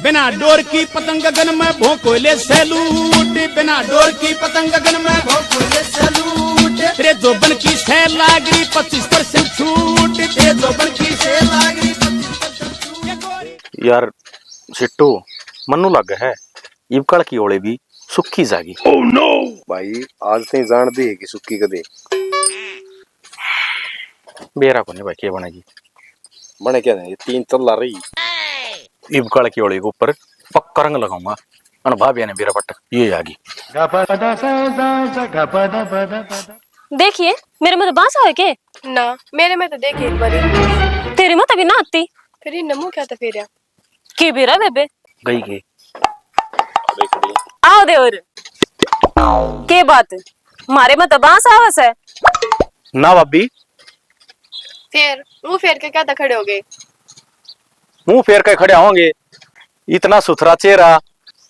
बिना डोर की पतंग गगन में भोंकोले सैलूट, बिना डोर की पतंग गगन में भोंकोले सैलूट। तेरे जोबन की सेल लागरी 25% छूट, तेरे जोबन की सेल लागरी 25% छूट। यार सिट्टू मनु लग है इबकल की ओले भी सुक्की जागी। oh, no! भाई आज से जान दी है कि सुक्की कदे बेरा को नहीं भाई क्या बनेगी बने क्या नहीं, 3 चल रही इबकल की ओले के ऊपर पक्का रंग लगाऊंगा। अन भाभी ने बेरा पट ये आगी। देखिए मेरे में तो बांस है के ना मेरे में तो देख एक बारी तेरे में तभी ना आती फिर ये नमू क्या था फिर के बेरा बेबे गई के आओ दे और के बात मारे में तो बांस आवस है ना भाभी फिर मुंह फेर के क्या था खड़े हो गए। मुंह फेर के खड़े होंगे इतना सुथरा चेहरा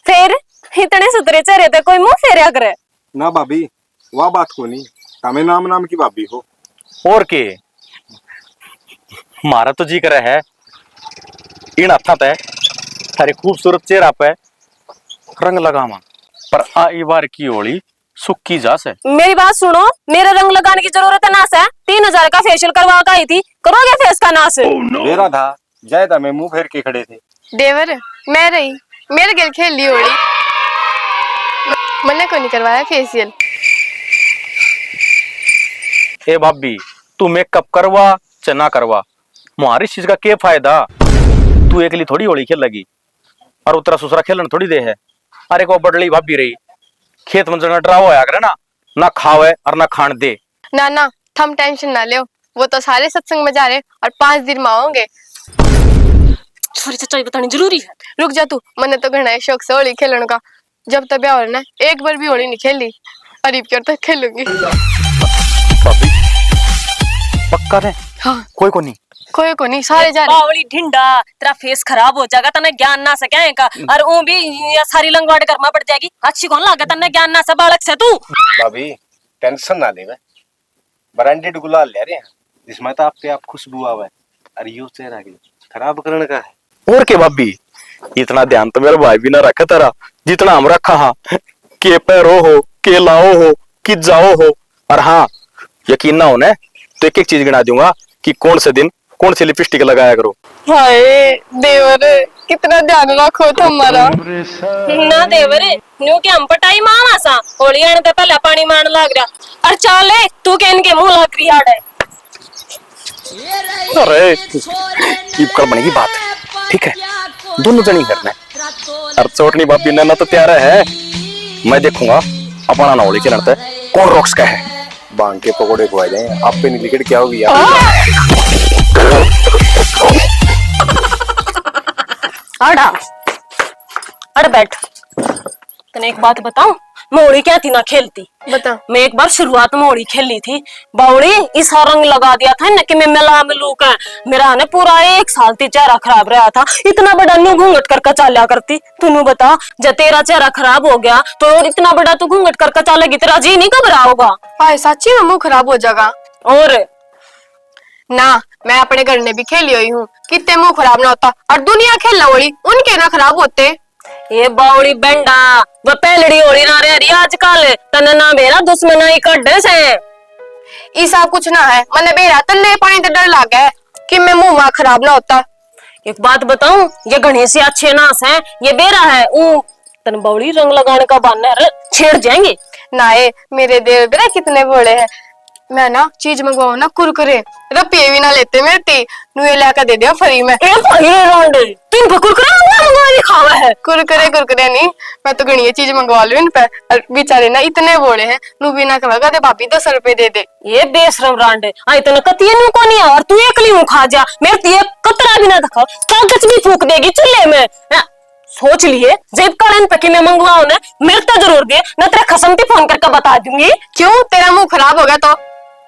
फिर इतने सुथरे चेहरे पे कोई मुंह फेरिया करे ना भाभी वाह बात को नहीं हमें नाम नाम की भाभी हो और के मारा तो जी करे है इन हथा पे थारे खूबसूरत चेहरा पे रंग लगावा पर आ ई बार की ओली सुक्की जास है। मेरी बात सुनो मेरे रंग लगाने की जरूरत है नास है 3000 का फेशियल करवा कर आई थी करोगे फेस का नास oh, no! मेरा था जाए था मैं मुंह फेर के खड़े थे देवर मैं रही मेरे गेल खेल ली होली मैंने को नहीं करवाया फेशियल। ए भाभी तू मेकअप करवा चना करवा मुहारी चीज का क्या फायदा। तू एक लिए थोड़ी होली खेल लगी और उतरा सुसरा खेलन थोड़ी दे है। अरे को बडली भाभी रही खेत में जना डराव होया करे ना खावे और ना खान दे। ना ना थम टेंशन ना ले वो तो सारे सत्संग में जा रहे और 5 दिन में आओगे। छोरी सच्चाई बतानी जरूरी है। रुक जा तू मैंने तो घना शौक से होली खेलने का जब तक ब्याह हो ना एक बार भी होली नहीं खेली और इब तक खेलूंगी। भाभी पक्का है हाँ कोई को नहीं कोई को नहीं सारे जा रहे। बावली ढिंडा तेरा फेस खराब हो जाएगा तने ज्ञान ना सके का और वो भी ये सारी लंगवाड़ करना पड़ जाएगी अच्छी कौन लागे तने ज्ञान ना से बालक से तू। भाभी टेंशन ना ले ब्रांडेड गुलाल ले रहे हैं जिसमें तो आपके आप खुशबू आवे और यो चेहरा के खराब करने का है। और के भाभी इतना ध्यान तो मेरा भाई भी ना रखा तारा जितना हम रखा हाँ के पैरो हो के लाओ हो कि जाओ हो। और हाँ यकीन ना होने तो एक एक चीज गिना दूंगा कि कौन से दिन कौन सी लिपस्टिक लगाया करो। हाय देवर कितना ध्यान रखो तुम्हारा ना देवरे न्यू के हम पटाई मामा सा होली आने तो पहले पानी मान लाग रहा और चाले तू के इनके मुंह लाग रही आड़े। अरे इबकल बनेगी बात ठीक है दोनों जनी करना है और चोटनी भाभी ने ना तो तैयार है मैं देखूंगा अपना ना होली खेलते कौन रॉक्स का है। बांग के पकोड़े खुआ जाए आप पे निकल क्या होगी यार। अड़ा अड़ बैठ तने एक बात बताऊं मैं होली क्या थी ना खेलती बता। मैं एक बार शुरुआत में होली खेली थी बावड़ी इस रंग लगा दिया था न कि मैं मिला मिलू का मेरा ने पूरा 1 साल ती चेहरा खराब रहा था इतना बड़ा नू घूंघट करके चाल्या करती तू बता जब तेरा चेहरा खराब हो गया तो और इतना बड़ा तू घूंघट करके चालेगी तेरा जी नहीं घबरा होगा। हाय सच्ची में मुंह खराब हो जाएगा। और ना मैं अपने घर ने भी खेली हुई हूँ कितने मुंह खराब ना होता और दुनिया खेल होली उनके ना खराब होते। ये बावड़ी बेंडा वो पहलड़ी होली ना रही आजकल तने ना मेरा दुश्मन ही कड्डे से ऐसा कुछ ना है मैंने बेरा तन्ने पानी तो डर लग गया कि मैं मुंह वहां खराब ना होता। एक बात बताऊं ये गणेश अच्छे नास है ये बेरा है तन बावड़ी रंग लगाने का बहाना छेड़ जाएंगे ना ये मेरे देव बेरा कितने बड़े हैं मैं ना चीज मंगवाऊ ना कुरकुरे रुपये भी ना लेते मेरे ती नुए लाकर दे दिया फ्री में। कुरकुरे कुरकुरे नहीं मैं तो गणिये चीज मंगवा लू इन पे और बेचारे ना इतने बोले हैं नु भी ना कहेगा दे भाभी 200 रुपए दे दे। ये बेशरम रांडे आई तो कतिये नु को नहीं और तू एकली हूं खा जा मेरे तिये कतरा भी ना दिखा कागज भी फूक देगी चूल्हे में। सोच लिए जेब काड़न पे कि मैं मंगवाऊं ना मेरे तो जरूर दे न तेरे खसम पे फोन करके बता दूंगी। क्यों तेरा मुंह खराब हो गया तो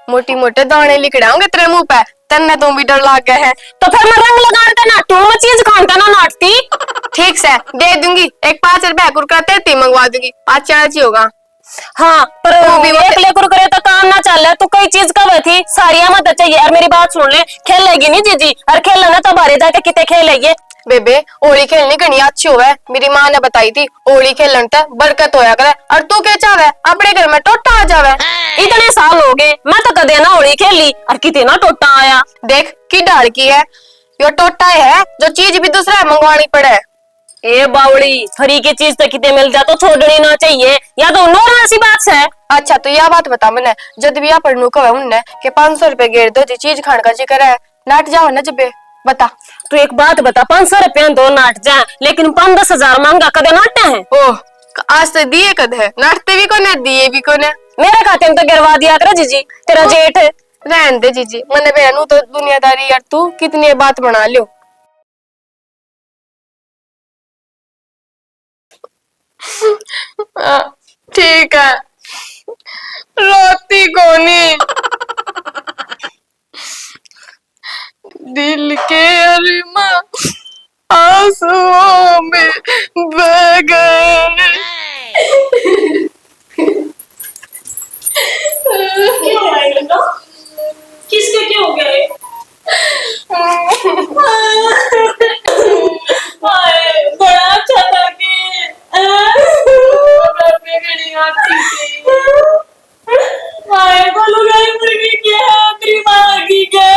मोटी मोटे दाने लिखड़ाऊंगे तेरे मुंह पे तन्ने तुम भी डर लग गए है तो फिर मैं रंग लगाने ना तू मैं चीज खानता ना नाटती। ठीक से दे दूंगी एक 5 रुपए कुरकुरा तेती मंगवा दूंगी 5 होगा। हाँ पर एक ले कुरकुरे तो काम ना चल रहा तो कई चीज कब थी सारिया मत चाहिए और मेरी बात सुन ले खेलेगी नहीं जीजी और खेलना तो बाहर जाके कितने खेलेगी बेबे होली खेलनी घनी अच्छी होवे, मेरी माँ ने बताई थी होली खेलन तक बरकत होया करे। और तू क्या चाहे अपने घर में टोटा आ जावे। इतने साल हो गए मैं तो कदे ना होली खेली और कितने ना टोटा आया। देख की डाल की है यो टोटा है जो चीज भी दूसरा मंगवानी पड़े। ए बावड़ी फ्री की चीज तो कितने मिल जा तो छोड़नी ना चाहिए, या तो नॉर्मल सी बात है। अच्छा तो यह बात बता मैंने जब भी पर नु कहे उनने के 500 रुपए गेर दो जी चीज खाने का जिक्र है नाट जाओ ना जबे बता। तू एक बात बता, 500 रुपया दो नाट जाए लेकिन 5-10 हजार मांगा कदे नाटे हैं। ओह आज तो दिए कद है नाटते भी कोने दिए भी कोने। मेरे खाते में तो गिरवा दिया कर जीजी, तेरा जेठ है। रहन दे जीजी मने बहनू तो दुनियादारी यार तू कितनी बात बना लियो। ठीक है रोती कोनी दिल के अरमा आंसुओं में बह गए। क्या हो रहा है बेटा? किसके क्या हो गया है? बड़ा अच्छा था कि बोलो गई मुर्गी क्या तेरी माँ की क्या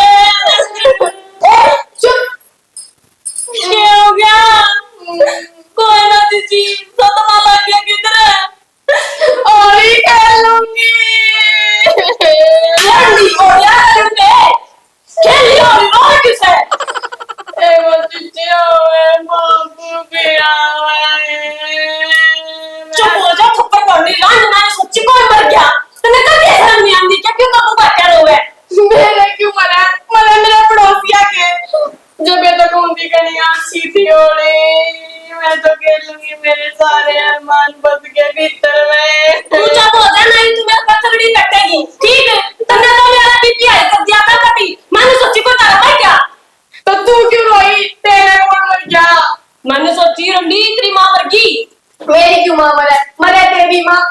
हो गया? कोई ना दीदी सदमा लग गया किधर और ही खेल लूंगी। मेरे क्यों मरा मरा मेरा पड़ोसिया के जब ये तक उनकी कनिया अच्छी थी ओले मैं तो खेलूंगी मेरे सारे अरमान बस के भीतर में। तू जब हो जाए नहीं तुम्हें पथड़ी कटेगी ठीक है। तन्ने तो मेरा बीपी हाई कर दिया था कभी मैंने सोची को तारा भाई क्या तो तू क्यों रोई तेरे कौन मर गया। मैंने सोची रंडी तेरी मां मर गई। मेरी क्यों माँ मरे मरे तेरी माँ।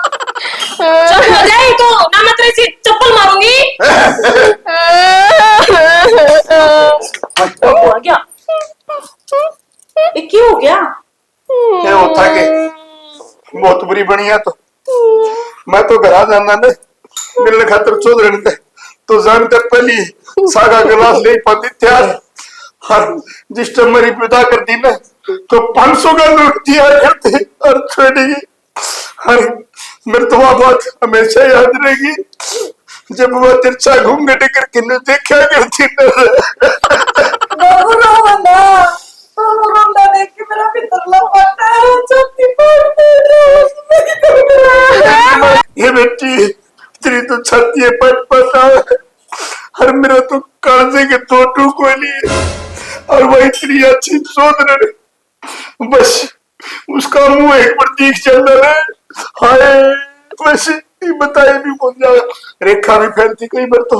चल हो जाए तो ना मैं तेरी चप्पल मारूंगी। हो गया ये क्यों हो गया? ये होता के बहुत बुरी बनी है तो मैं तो घर आ जाना ने मिलने खातर चौधरी ने तो जानते पहली सागा गिलास ले पाती तैयार और जिस टाइम मेरी विदा कर दी ना तो 500 का नोट दिया करते और छोड़ी और मेरे तो वह बात हमेशा याद रहेगी जब वो तिरछा घूंघट करके न देखा करती देख के मेरा पितरला फटा है छाती ये बेटी तेरी तो छाती है पट पटा और मेरा तो कालजे के दो टूको लिए और वही इतनी अच्छी सोच रहे बस उसका मुंह एक बार देख चल रहा है हाय बस ये बताए भी कौन जाए रेखा भी फैलती कई बार तो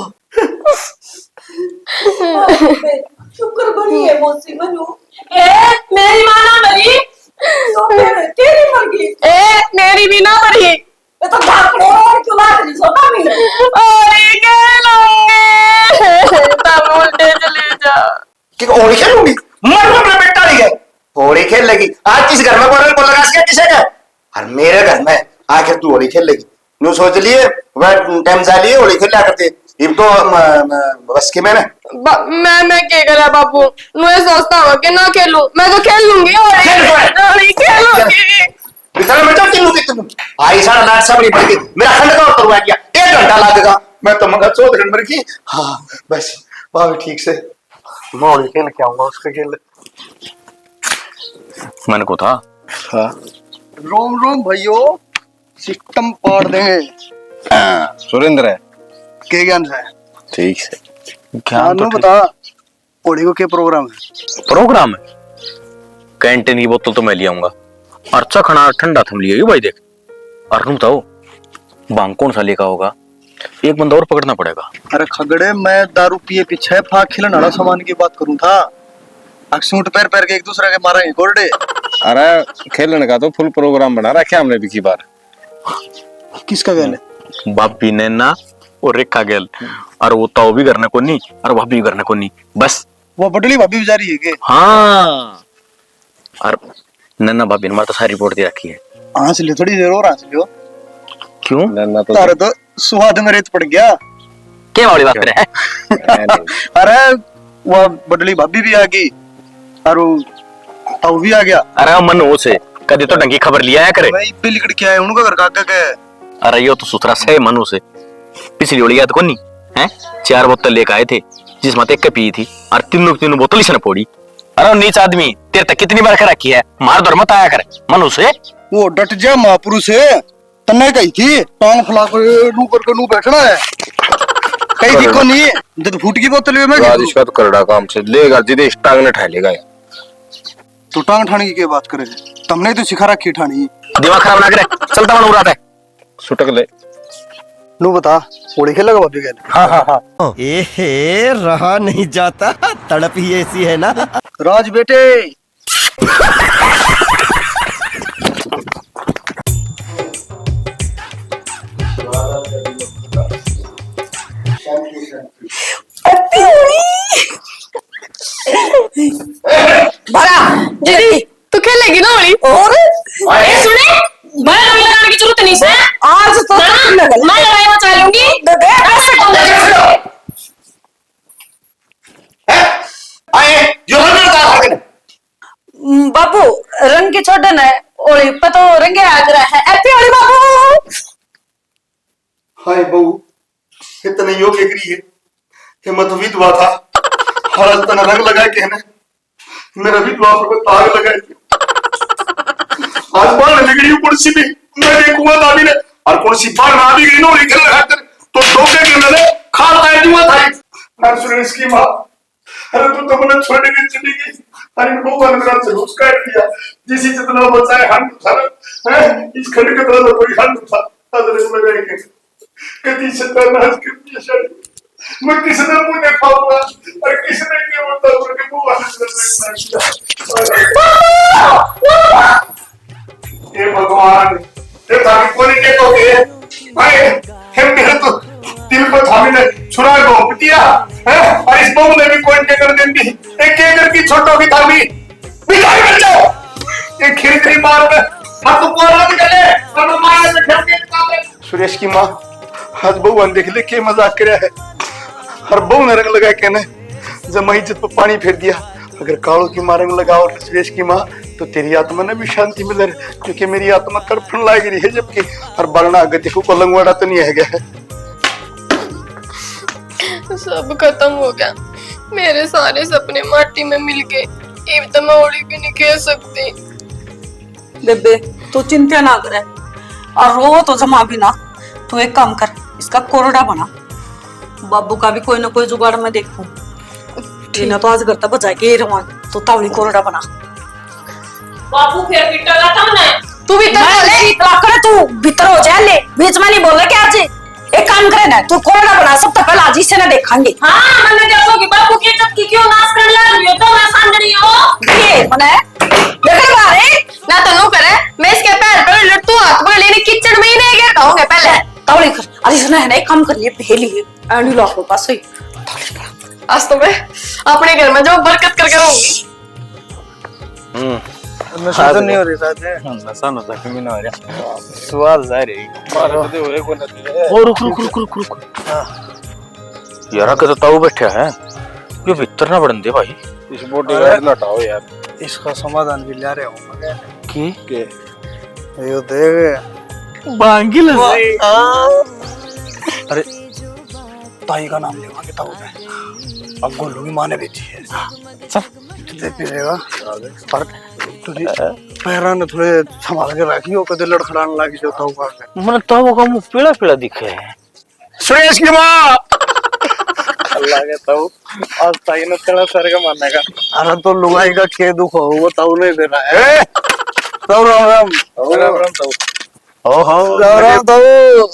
शुक्र बनी है मौसी बनू। ए मेरी मां ना मरी तो फिर तेरी मर गई। ए मेरी भी ना मरी ये तो ढाकने और क्यों बात नहीं सोता भी और ये खेलूंगी तब उल्टे चले जा कि होली खेलूंगी मर में बेटा नहीं है होली खेल लेगी आज किस घर में को लगा सके किसे का और मेरे घर में आखिर तू होली खेल लेगी न्यू सोच लिए वह टाइम जा लिए होली खेल लिया करते इब तो बस के मैंने मैं क्या करा बाबू मैं सोचता हूँ कि ना खेलूं मैं तो खेल लूंगी होली खेलूंगी इतना बेटा खेलूंगी तुम आई सारा नाच सब नहीं पड़ेगी मेरा खंड का करवा दिया 1 घंटा लगेगा मैं तो मगर चौधरी मर की हाँ बस भाभी ठीक से मैं होली खेल के आऊंगा उसके खेल मन को था हाँ रोम रोम भाइयों सिस्टम पाड़ देंगे सुरेंद्र है के ज्ञान से ठीक से ज्ञान तो बता होली को क्या प्रोग्राम है। प्रोग्राम है कैंटीन की बोतल तो मैं ले आऊंगा और अच्छा खाना ठंडा थम लिया भाई देख और तुम बताओ बांग कौन सा लेका होगा एक बंदा और पकड़ना पड़ेगा। अरे खगड़े मैं दारू पिए पीछे फाक खिलन वाला सामान की बात करूं था सूट पैर पैर के एक दूसरे के मारेंगे गोरडे। अरे खेलने का तो फुल प्रोग्राम बना रखा हमने भी की बार किसका गैल है बापी ने ना और रेखा गेल और वो ताऊ भी करने को नहीं और भाभी भी करने को नहीं बस वो बटली भाभी बेचारी है के हाँ और नन्ना भाभी ने हमारे तो सारी रिपोर्ट दे रखी है। हंस लियो थोड़ी देर और हंस लियो। क्यों? नन्ना तो तारे तो सुहाद में रेत पड़ गया। क्या वाली बात कर रहे हैं? अरे वो बडली भाभी भी आ गई और वो ताऊ भी आ गया। अरे मनु से कभी तो ढंगी खबर लिया है करे। भाई पे लिखड़ के आए उनका घर काका के। अरे यो तो सुथरा से मनु से पिछली ओली याद कोनी है? 4 बोतल लेकर आए थे जिसमें एक पी थी और तीनों बोतल इसने फोड़ी। अरे नीच आदमी तेरे तक कितनी बार रखी है, मार दौड़ मत आया कर मनु से। वो डट जा महापुरुष है तन्ने कही थी टांग फैला कर नू करके नू बैठना है। कहीं दिक्कत नहीं है जब फूट की बोतल में मैं राजेश का तो करड़ा काम से लेगा जिदे टांग ने ठा लेगा। तो टांग ठाने की क्या बात करे, तुमने तो सिखा रखी ठानी। दिमाग खराब ना करे, चलता मन उड़ाता है। सुटक ले नू बता होली खेलेगा भाभी के? हाँ हाँ हाँ एहे रहा नहीं जाता, तड़प ही ऐसी है ना। राज बेटे दीदी तू खेलेगी ना होली? और ए सुने मैं रंग लगाने की जरूरत नहीं है आज तो मैं लगाया चलूंगी। आए जो हर का हक बाबू रंग के छोड़े ना होली पे तो रंगे आज रहा है। हैप्पी होली बाबू। हाय बहू इतने योग्य करी है हिम्मत विधवा था हर तना रंग लगाए के ने मेरा विधवा पर ताग लगाए थे। आज बाल निकली कुर्सी भी मैं देखूंगा दादी ने और कुर्सी बाहर ना भी गई नो निकल रहा कर तो टोके के मैंने खाता है जुआ था मैं सुरेश की मां। अरे तू तो मुझे छोड़ के चली गई। अरे वो मेरा जलूस काट दिया जिसी जितना बचाए हम उठा है इस खंड के तरह कोई हम उठा अदर लगाए के कति सत्यानाश कर दिया शायद मैं किसने मुंह दिखाऊंगा और किसने क्या बोलता हूँ कि वो ये भगवान ये ताकि कोई के तो के भाई हम मेरे तो दिल को थामी ने छुरा को पिटिया है और इस बम ने भी कोई के कर देंगी एक एक की छोटो की थामी बिगाड़ कर जाओ ये खिरखिरी मार में हाथ को रात गले अब मार में ठर के सुरेश की मां आज बहु देख ले के मजाक कर रहा है हर बहु ने रंग लगा के ने जब इज्जत पर पानी फेर दिया। अगर कालों की मां रंग लगाओ सुरेश की मां तो तेरी आत्मा ने भी शांति मिले क्योंकि मेरी आत्मा तड़फन लाग रही है जबकि हर बलना गति को लंगवाड़ा तो नहीं है गया। सब खत्म हो गया, मेरे सारे सपने माटी में मिल गए। अब तो मैं होली भी नहीं खेल सकती। बेबे तू चिंता ना करे और रो तो जमा भी ना। तू एक काम कर इसका कोरडा बना, बाबू का भी कोई ना कोई जुगाड़ में देखूं। टीना तो आज करता बचा के रवा तो तावली कोरडा बना। बाबू फिर पिटा था ना तू भीतर ले कर तू भीतर हो जा ले बीच में नहीं बोल क्या आज एक काम करे ना तू कोरडा बना सब तो पहले आज से ना देखेंगे। हां मैंने देखो कि बाबू की इज्जत की क्यों नाश कर ला रही हो तो मैं सांडनी हो ये मने लेकर बारे ना तो नो करे मैं इसके पैर पर लट्टू हाथ में लेने किचड़ में ही नहीं गिरता हूं पहले तावली कर आज सुना है ना एक काम कर लिए पहले एंडी लॉक के पास ही आज तो मैं अपने घर में जो बरकत करके रहूंगी। नशा तो नहीं हो रही साथ में नशा नशा क्यों ना हो रहा स्वाद जा रही ओ रुक रुक रुक रुक रुक यार के तो ताऊ बैठा है ये भीतर ना बढ़न दे भाई। इस बॉडीगार्ड ना हटाओ यार। इसका समाधान भी ला रहे हूँ मैं की ये देख बांगी लसी अरे ताई का नाम लेवा के ताऊ ने अब गोलू की माँ ने बेची है सब दे पीएगा पर तुझे पैरा ने थोड़े संभाल के रखी हो कदे लड़खड़ाने लगी जो ताऊ का मन ताऊ का मुंह पीला पीला दिखे है। सुरेश की मां अल्लाह के ताऊ आज ताई ने तेरा सर का मानने का अरे तो लुगाई का खेत दुख हो वो ताऊ नहीं दे रहा है। ताऊ राम राम ताऊ ओहो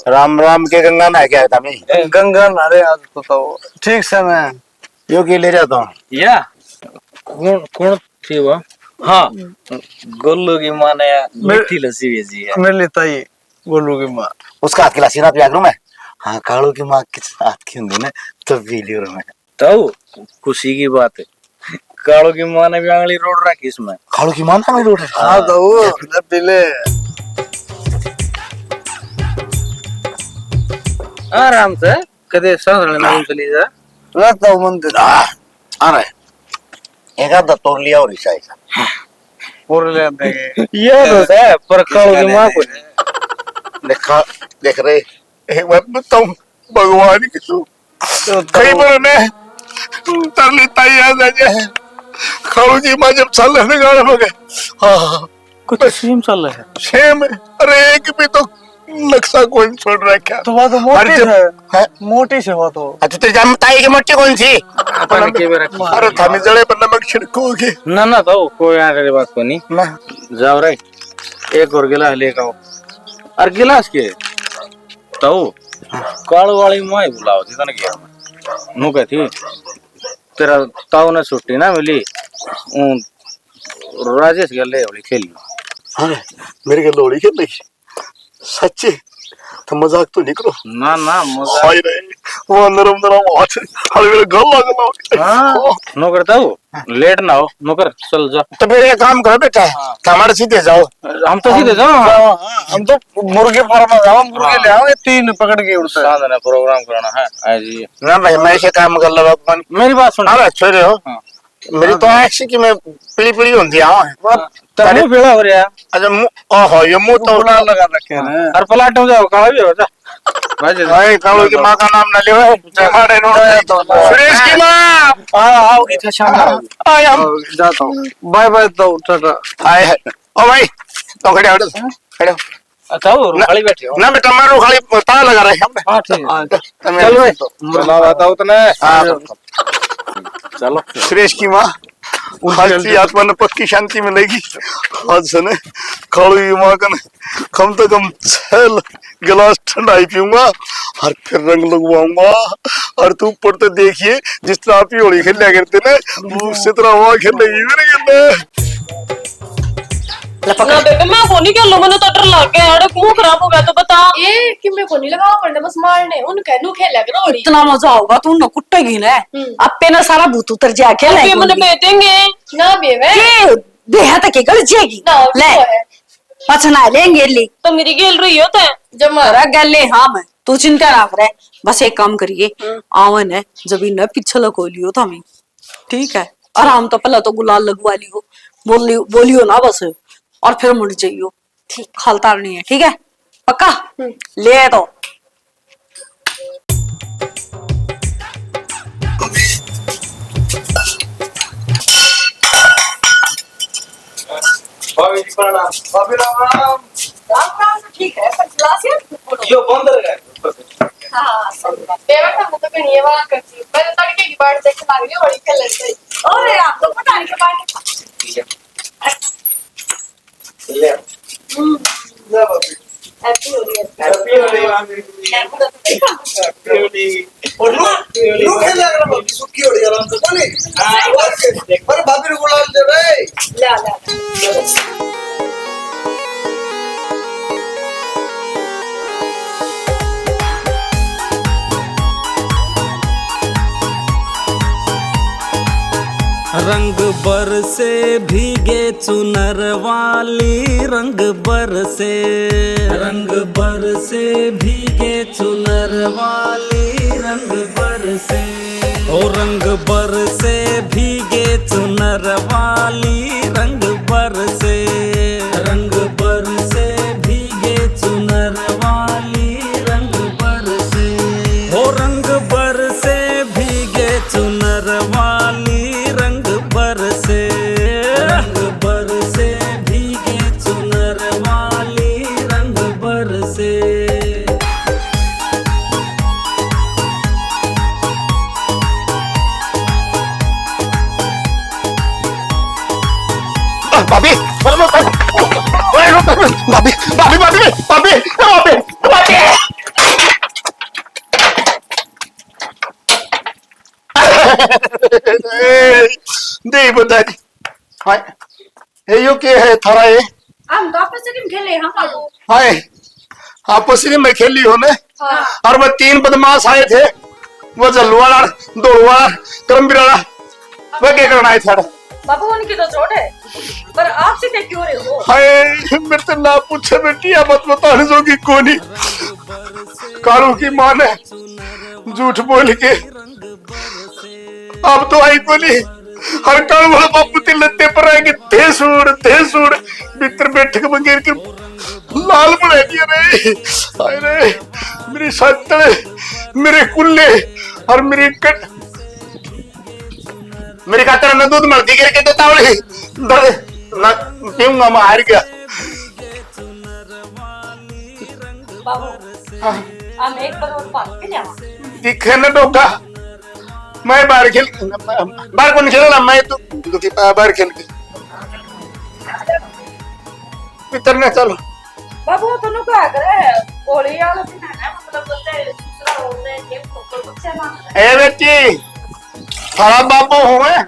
राम राम के गंगा ना क्या था मैं गंगा नारे आज तो ताऊ ठीक से मैं यो के ले जाता हूँ या कौन कौन थी वो? हाँ गोलू की माँ ने मीठी लस्सी भेजी है मेरे लिए ताई गोलू की माँ उसका हाथ खिलासी ना पिया करूँ मैं। हाँ कालू की माँ के हाथ की होंगी ना तो पी लियो मैं ताऊ खुशी की बात है कालो की माँ ने भी आंगली रोड रखी इसमें। कालो की मानता मैं रोड हाँ तो वो पीले आराम से कदे सांस लेने चली जा। रहता हूँ मंदिर आ रहे एक आधा तोड़ लिया और ईसा ऐसा पूरे ले आते हैं ये तो है पर कालो की माँ को देखा देख रहे एक बात बताऊं भगवान की तू कई बार ने तरली ताई याद आ जाए खालू जी माँ जब चल रहे गाने में गए हाँ कुछ सेम चल रहा है। सेम अरे एक भी तो नक्शा कौन छोड़ रहा है क्या तो वो तो मोटी है मोटी से वो तो अच्छा तेरी जान ताई की मोटी कौन सी अपन के भी रखी। अरे थाने जड़े पर नमक छिड़कोगे ना ना तो कोई आगे बात को नहीं ना जाओ रे एक और गिलास लेकर आओ और गिलास के तो कालो वाली माँ बुलाओ थी तने क्या नु कहती तेरा ताऊ ने छुट्टी ना मिली राजेश गले वाली खेली हाँ मेरे के लोड़ी खेल रही सच्चे तो मजाक तो निकलो ना ना मजा हाय रे वो नरम नरम हाथ हर मेरे गल लगा हाँ नो करता हूँ लेट ना हो नो कर चल जा तो फिर एक काम करो बेटा हमारे सीधे जाओ हम तो सीधे जाओ हम तो मुर्गे फार्म में जाओ मुर्गे ले आओ 3 पकड़ के उड़ते साथ में प्रोग्राम कराना है आज ये ना भाई मैं ऐसे काम कर लगा अपन मेरी बात सुन अरे छोड़े हो मेरी तो ऐसी कि मैं पीली पीली होती हूँ तेरे पेड़ा हो रहा अच्छा ओहो ये मुंह तो गुलाल लगा रखे हैं और पलाट हो जाओ कहाँ भी हो जा भाई कालू की माँ का नाम न लियो हमारे नोड़ सुरेश की माँ आओगी था शाम आए हम जाता हूँ बाय बाय तो टाटा आए है ओ भाई तो खड़े हो खड़े हो अच्छा वो रुखाली बैठे हो ना बेटा मैं रुखाली ताला लगा रहे हैं हाँ ठीक है चल भाई चलो बताओ उतने चलो सुरेश की माँ हल्की आत्मा ने पक्की शांति मिलेगी आज से ने खालू की माँ का कम से कम 6 गिलास ठंडाई पीऊंगा और फिर रंग लगवाऊंगा और तू ऊपर तो देखिए जिस तरह आप ही होली खेलिया करते ना उसी तरह वहाँ खेलेगी मेरे खेलने ना बेबे मैं को नहीं खेलूं मैंने तो डर लग गया अरे मुंह खराब हो गया तो बता ये कि मैं को नहीं लगाओ पड़ने बस मारने उन कहनू खेला करो होली इतना मजा होगा तू न कुट्टेगी ना अपने ना सारा भूत उतर जा के ले मैंने बेटेंगे ना बेवे ये देहा तक गल जाएगी ले पछना लेंगे ले तो मेरी गेल रही हो तो जब मारा गले हां मैं तू चिंता ना करे बस एक काम करिए आवन है जब इन पीछे लको लियो तो हमें ठीक है आराम तो पहले तो गुलाल लगवा लियो बोलियो ना बस और फिर मुड़ जाइयो ठीक खलता नहीं है ठीक है पक्का ले तो भाभी राम ठीक है पर क्लास यार यो बंद है हां बेवे हम तो कहीं ये बात करती मैं तो तड़के की बात देख लग रही होली खेल रही अरे आप तो पता नहीं के बात ले जा भाभी हैप्पी होली हैप्पी होली भाभी और लो खेला कर भाभी सुखी होली आराम से बने हां पर भाभी को गुलाल दे रे ला ला रंग बरसे भीगे चुनर वाली रंग बरसे भीगे चुनर वाली रंग बरसे ओ रंग बरसे भीगे चुनर वाली रंग बरसे भीगे चुनर वाली रंग बरसे ओ रंग बरसे भीगे चुनर वाली रंग बरसे भीगे चुनर वाली रंग बरसे भाभी भाभी भाभी भाभी भाभी भाभी नहीं बता दी हाय ये यो के है थारा ये हम तो आपस में खेले हम बाबू हाय आपस में खेली हो ने और वो 3 बदमाश आए थे वो जलवाड़ा दौड़वाड़ा करमबिराड़ा वो क्या करना है थारा बाबू उनकी तो चोट है, पर आप सीधे क्यों रहे हो? हाय मेरे तो ना पूछे बेटी, अब मत बताने जोगी कोनी। कालू की माँ ने झूठ बोल के अब तो आई बोली, हर काल वाला बापू ते लत्ते पर आएंगे, थे सूड़ भीतर बैठे के बगैर के लाल बना दिया रे। हाय रे मेरी सत्तड़, मेरे कुल्ले और मेरी कट, मेरी खातर न दूध मर्दी करके देता ना पीऊंगा, मैं हार गया। बाबू हम एक बार और बात पे जावा। दिखे न डोका, मैं बाहर कौन खेलना, मैं तो बाहर खेल के भीतर न चलो। बाबू तुनु क्या करे? होली वाला दिन है ना, मतलब बोलते दूसरा होने के फोटो से ना। ए बेटी थारा बाबू हूँ मैं,